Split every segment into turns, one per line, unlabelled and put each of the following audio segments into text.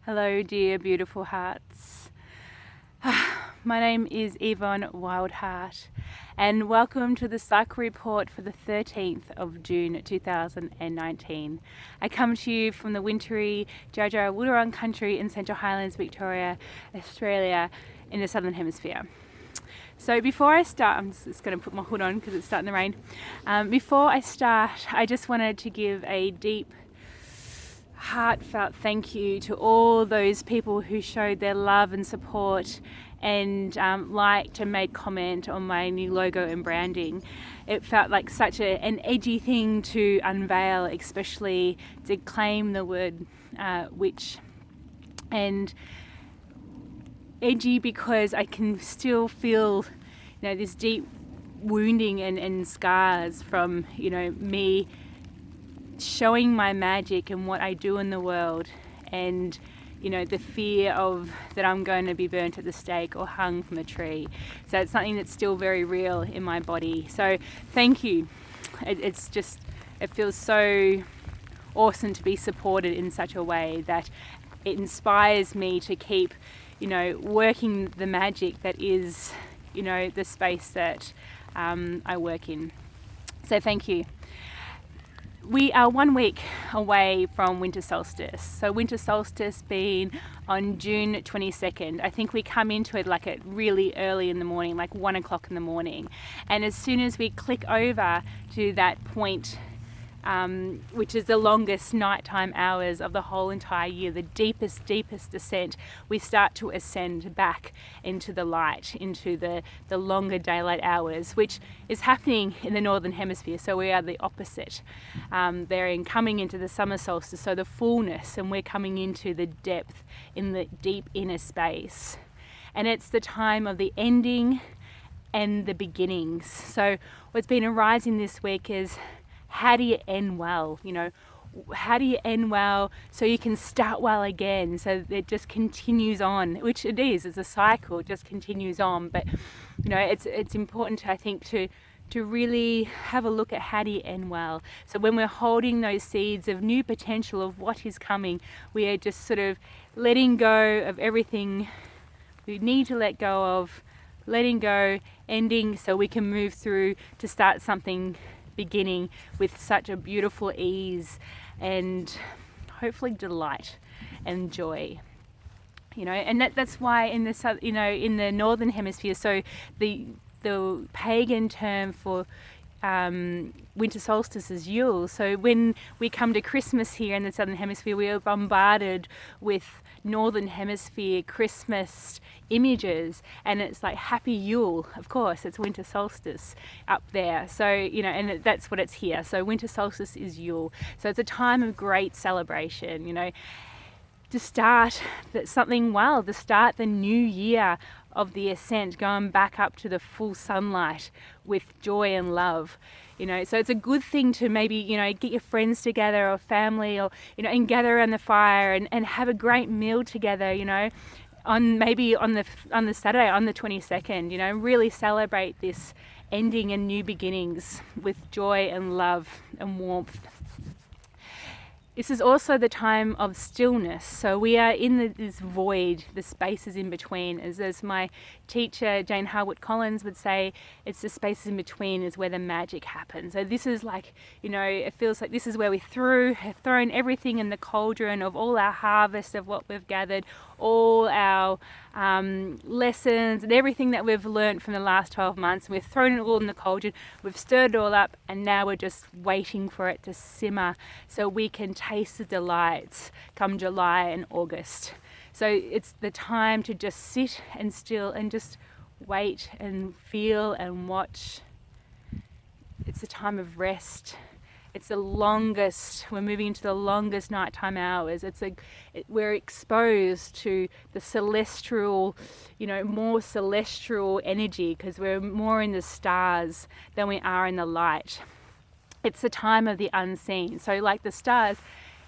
Hello, dear beautiful hearts. My name is Evonne Wildheart, and welcome to the cycle report for the 13th of June 2019. I come to you from the wintry Dja Dja Wurrung country in Central Highlands, Victoria, Australia, in the Southern Hemisphere. So before I start, I'm just going to put my hood on because it's starting to rain. Before I start, I just wanted to give a deep, heartfelt thank you to all those people who showed their love and support and liked and made comment on my new logo and branding. It felt like such an edgy thing to unveil, especially to claim the word witch. And edgy because I can still feel, this deep wounding and scars from, me showing my magic and what I do in the world, and the fear of that I'm going to be burnt at the stake or hung from a tree. So it's something that's still very real in my body. So thank you. It feels so awesome to be supported in such a way that it inspires me to keep working the magic that is the space that I work in. So thank you. We are 1 week away from Winter Solstice. So Winter Solstice being on June 22nd. I think we come into it like really early in the morning, like 1 o'clock in the morning. And as soon as we click over to that point, which is the longest nighttime hours of the whole entire year, the deepest descent, we start to ascend back into the light, into the longer daylight hours, which is happening in the northern hemisphere. So we are the opposite. They're coming into the summer solstice, so the fullness, and we're coming into the depth in the deep inner space. And it's the time of the ending and the beginnings. So what's been arising this week is, how do you end well? How do you end well so you can start well again? So it just continues on, which it is. It's a cycle. It just continues on. But it's important, I think, to really have a look at how do you end well. So when we're holding those seeds of new potential of what is coming, we are just sort of letting go of everything we need to let go of, letting go, ending, so we can move through to start something beginning with such a beautiful ease and hopefully delight and joy. And that's why in the in the northern hemisphere, so the pagan term for winter solstice is Yule. So when we come to Christmas here in the southern hemisphere, we are bombarded with northern hemisphere Christmas images, and it's like happy Yule. Of course, it's winter solstice up there. So and that's what it's here. So winter solstice is Yule. So it's a time of great celebration. To start something well, to start the new year of the ascent, going back up to the full sunlight with joy and love. So it's a good thing to maybe, get your friends together or family, or, and gather around the fire and have a great meal together, on the Saturday, on the 22nd, really celebrate this ending and new beginnings with joy and love and warmth. This is also the time of stillness. So we are in this void, the spaces in between. As my teacher, Jane Hardwicke Collings, would say, it's the spaces in between is where the magic happens. So this is like, it feels like this is where have thrown everything in the cauldron of all our harvest of what we've gathered, all our lessons and everything that we've learned from the last 12 months. We've thrown it all in the cauldron, we've stirred it all up, and now we're just waiting for it to simmer so we can taste the delights come July and August. So it's the time to just sit and still and just wait and feel and watch. It's a time of rest. It's the longest, we're moving into the longest nighttime hours. We're exposed to the celestial, more celestial energy because we're more in the stars than we are in the light. It's the time of the unseen. So like the stars,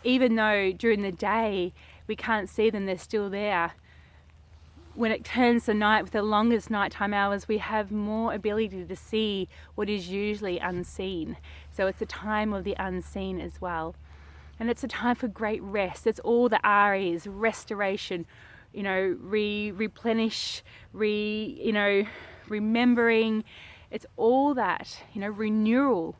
even though during the day we can't see them, they're still there. When it turns to night with the longest nighttime hours, we have more ability to see what is usually unseen. So it's a time of the unseen as well. And it's a time for great rest. It's all the R's, restoration, replenish, remembering. It's all that, renewal,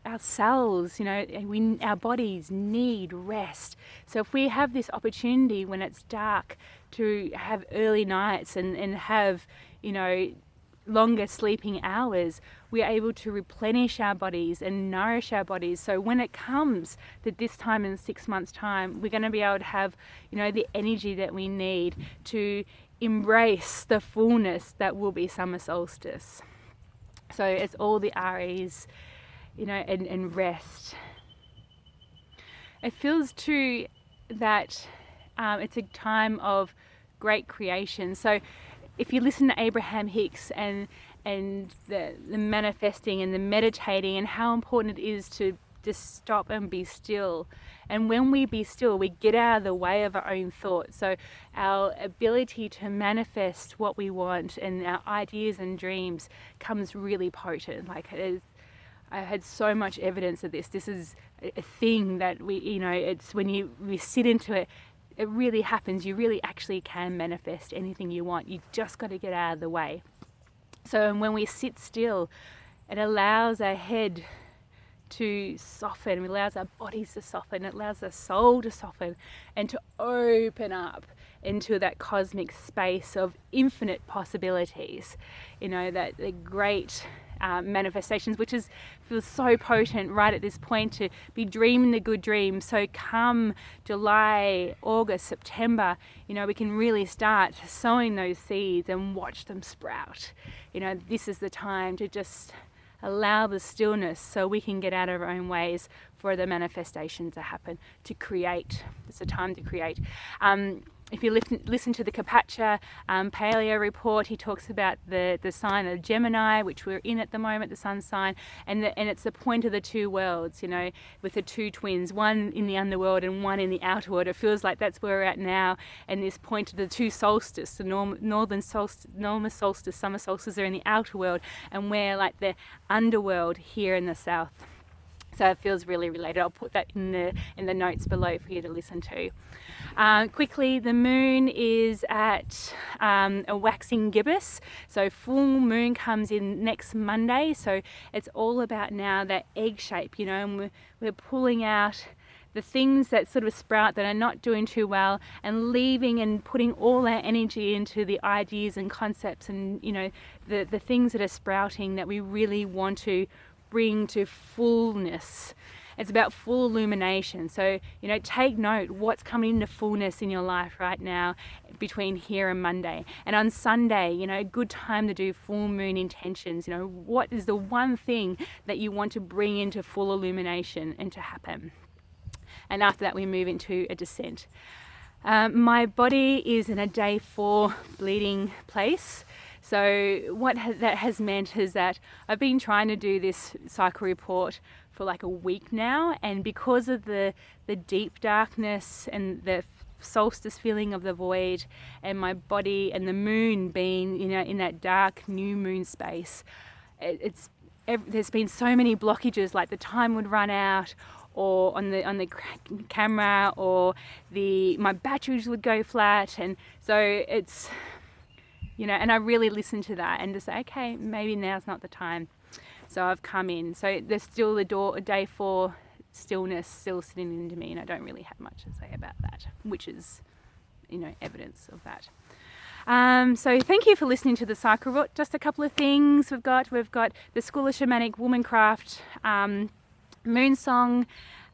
our cells, our bodies need rest. So if we have this opportunity when it's dark to have early nights and have, longer sleeping hours, we are able to replenish our bodies and nourish our bodies. So when it comes to this time in 6 months' time, we're going to be able to have, the energy that we need to embrace the fullness that will be summer solstice. So it's all the R's, and rest. It feels too that it's a time of great creation. So if you listen to Abraham Hicks and the manifesting and the meditating and how important it is to just stop and be still. And when we be still, we get out of the way of our own thoughts. So our ability to manifest what we want and our ideas and dreams comes really potent. Like it is, I've had so much evidence of this. This is a thing that we, it's when we sit into it, it really happens. You really actually can manifest anything you want. You just got to get out of the way. So when we sit still, it allows our head to soften, it allows our bodies to soften, it allows our soul to soften and to open up into that cosmic space of infinite possibilities. That the great manifestations, which feels so potent right at this point, to be dreaming the good dreams. So come July, August, September, we can really start sowing those seeds and watch them sprout. This is the time to just allow the stillness so we can get out of our own ways for the manifestation to happen, to create. It's a time to create. If you listen to the Kaypacha Pele report, he talks about the sign of Gemini, which we're in at the moment, the sun sign, and it's the point of the two worlds, with the two twins, one in the underworld and one in the outer world. It feels like that's where we're at now, and this point of the two solstices, the northern solstice, summer solstice are in the outer world, and we're like the underworld here in the south. So it feels really related. I'll put that in the notes below for you to listen to. Quickly, the moon is at a waxing gibbous. So full moon comes in next Monday. So it's all about now that egg shape, and we're pulling out the things that sort of sprout that are not doing too well, and leaving and putting all our energy into the ideas and concepts and, the things that are sprouting that we really want to bring to fullness. It's about full illumination. So, take note what's coming into fullness in your life right now between here and Monday. And on Sunday, a good time to do full moon intentions. What is the one thing that you want to bring into full illumination and to happen? And after that, we move into a descent. My body is in a day 4 bleeding place. So what that has meant is that I've been trying to do this cycle report for like a week now, and because of the deep darkness and the solstice feeling of the void, and my body and the moon being in that dark new moon space, there's been so many blockages, like the time would run out, or on the camera, or my batteries would go flat, and so it's. And I really listened to that and just say, okay, maybe now's not the time. So I've come in. So there's still day 4 stillness still sitting into me, and I don't really have much to say about that, which is, evidence of that. So thank you for listening to the cycle report. Just a couple of things we've got the School of Shamanic Womancraft moon song,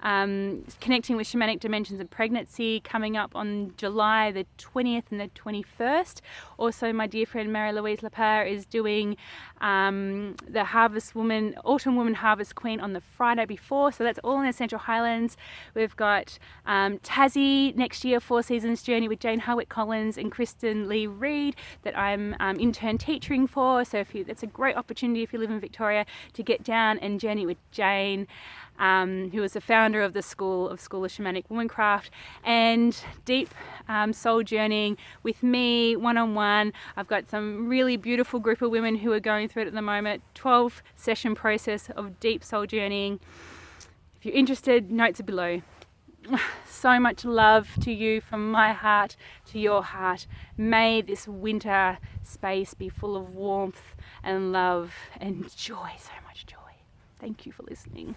connecting with shamanic dimensions of pregnancy, coming up on July the 20th and the 21st. Also, my dear friend Mary Louise Lapare is doing the Autumn Woman Harvest Queen on the Friday before. So that's all in the Central Highlands. We've got Tassie next year, 4 Seasons Journey with Jane Hardwicke Collings and Kristen Lee Reid that I'm intern teaching for. So that's a great opportunity if you live in Victoria to get down and journey with Jane, who is the founder of the School of Shamanic Womancraft, and deep soul journeying with me one-on-one. I've got some really beautiful group of women who are going through it at the moment. 12 session process of deep soul journeying. If you're interested, notes are below. So much love to you from my heart to your heart. May this winter space be full of warmth and love and joy, so much joy. Thank you for listening.